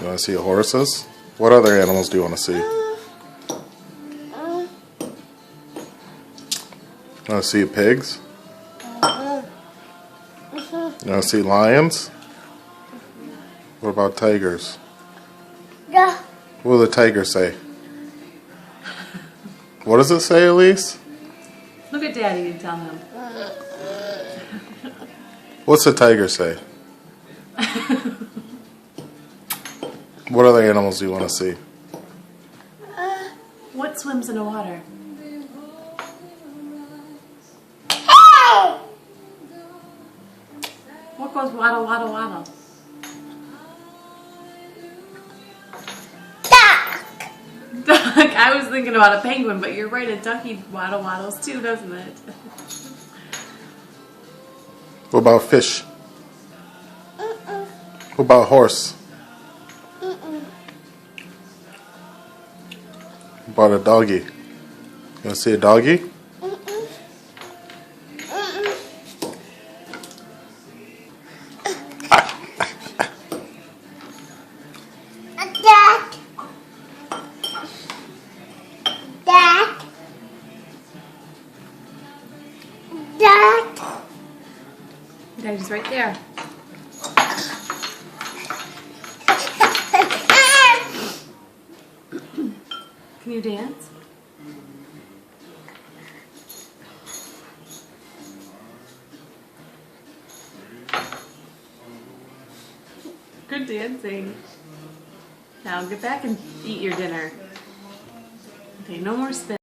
You want to see horses? What other animals do you want to see? You want to see pigs? You want to see lions? What about tigers? Yeah. What will the tiger say? What does it say, Elyse? Look at Daddy and tell him. What's the tiger say? What other animals do you want to see? What swims in the water? What goes waddle, waddle, waddle? Duck. I was thinking about a penguin, but you're right. A ducky waddle waddles too, doesn't it? What about fish? What about horse? What about a doggy? You want to see a doggy? Daddy's right there. Can you dance? Good dancing. Now get back and eat your dinner. Okay, no more spin.